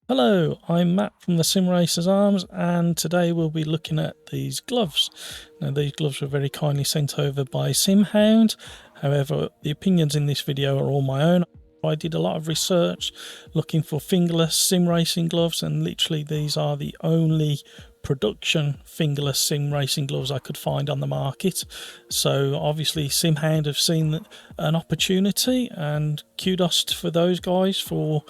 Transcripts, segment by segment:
Hello, I'm Matt from the Sim Racers Arms, and today we'll be looking at these gloves. Now, these gloves were very kindly sent over by Sim Hound. However, the opinions in this video are all my own. I did a lot of research looking for fingerless sim racing gloves, and literally these are the only production fingerless sim racing gloves I could find on the market. So obviously Sim Hound have seen an opportunity, and kudos for those guys for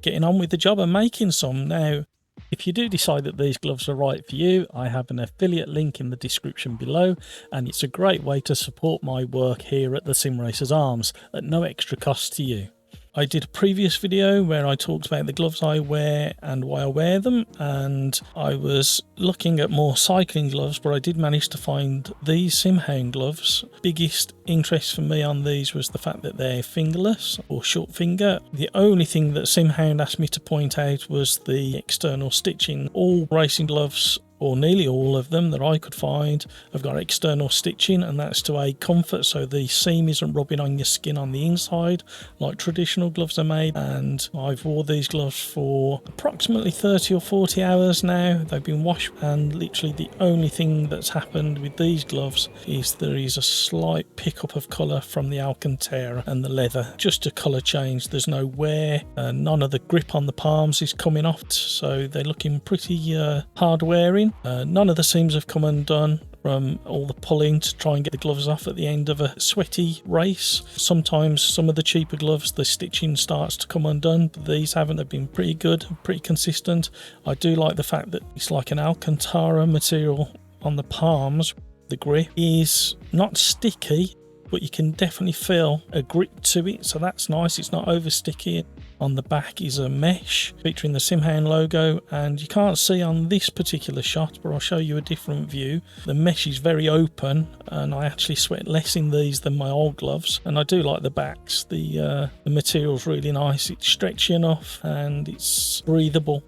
getting on with the job and making some. Now, if you do decide that these gloves are right for you, I have an affiliate link in the description below, and it's a great way to support my work here at the Sim Racers Arms at no extra cost to you. I did a previous video where I talked about the gloves I wear and why I wear them, and I was looking at more cycling gloves, but I did manage to find these Sim Hound gloves. Biggest interest for me on these was the fact that they're fingerless or short finger. The only thing that Sim Hound asked me to point out was the external stitching. All racing gloves, or nearly all of them that I could find, have got external stitching, and that's to aid comfort, so the seam isn't rubbing on your skin on the inside like traditional gloves are made. And I've wore these gloves for approximately 30 or 40 hours now. They've been washed, and literally the only thing that's happened with these gloves is there is a slight pickup of colour from the Alcantara and the leather, just a colour change. There's no wear, none of the grip on the palms is coming off, so they're looking pretty hard wearing. None of the seams have come undone from all the pulling to try and get the gloves off at the end of a sweaty race. Sometimes some of the cheaper gloves, the stitching starts to come undone, but these haven't. They've been pretty good, pretty consistent. I do like the fact that it's like an Alcantara material on the palms. The grip is not sticky, but you can definitely feel a grip to it, so that's nice. It's not over sticky. On the back is a mesh featuring the Sim Hound logo, and you can't see on this particular shot, but I'll show you a different view. The mesh is very open, and I actually sweat less in these than my old gloves. And I do like the backs. The material's really nice. It's stretchy enough and it's breathable.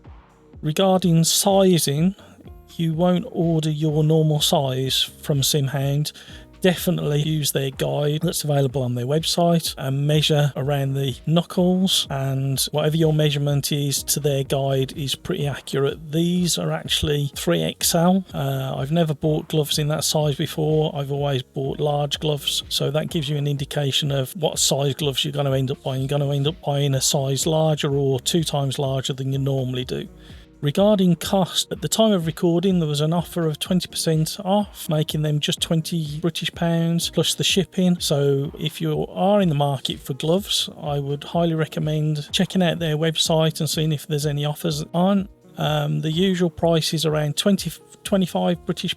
Regarding sizing, you won't order your normal size from Sim Hound. Definitely use their guide that's available on their website and measure around the knuckles, and whatever your measurement is to their guide is pretty accurate. These are actually 3XL. I've never bought gloves in that size before. I've always bought large gloves, so that gives you an indication of what size gloves you're going to end up buying. You're going to end up buying a size larger or 2 times larger than you normally do. Regarding cost, at the time of recording there was an offer of 20% off, making them just £20 British plus the shipping. So if you are in the market for gloves, I would highly recommend checking out their website and seeing if there's any offers on. The usual price is around £25 British,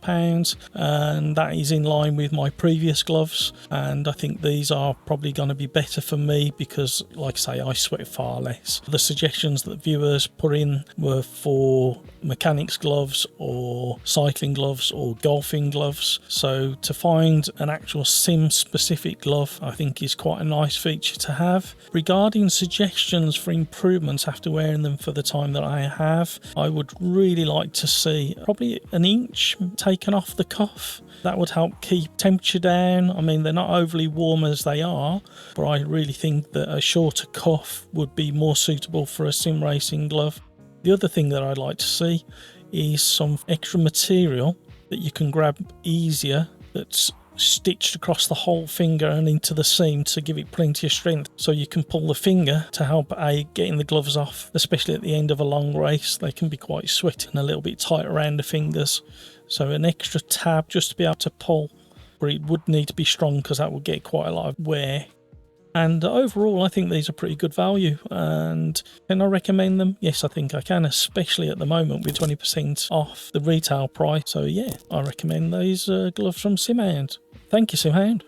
and that is in line with my previous gloves, and I think these are probably going to be better for me because, like I say, I sweat far less. The suggestions that viewers put in were for mechanics gloves or cycling gloves or golfing gloves, so to find an actual sim specific glove I think is quite a nice feature to have. Regarding suggestions for improvements after wearing them for the time that I have, I would really like to see probably an inch taken off the cuff. That would help keep temperature down. I mean, they're not overly warm as they are, but I really think that a shorter cuff would be more suitable for a sim racing glove. The other thing that I'd like to see is some extra material that you can grab easier that's stitched across the whole finger and into the seam to give it plenty of strength, so you can pull the finger to help aid getting the gloves off, especially at the end of a long race. They can be quite sweaty and a little bit tight around the fingers, so an extra tab just to be able to pull, but it would need to be strong because that would get quite a lot of wear. And overall I think these are pretty good value, and can I recommend them? Yes, I think I can, especially at the moment with 20% off the retail price. So yeah, I recommend these gloves from Sim Hound. Thank you, Sim Hound.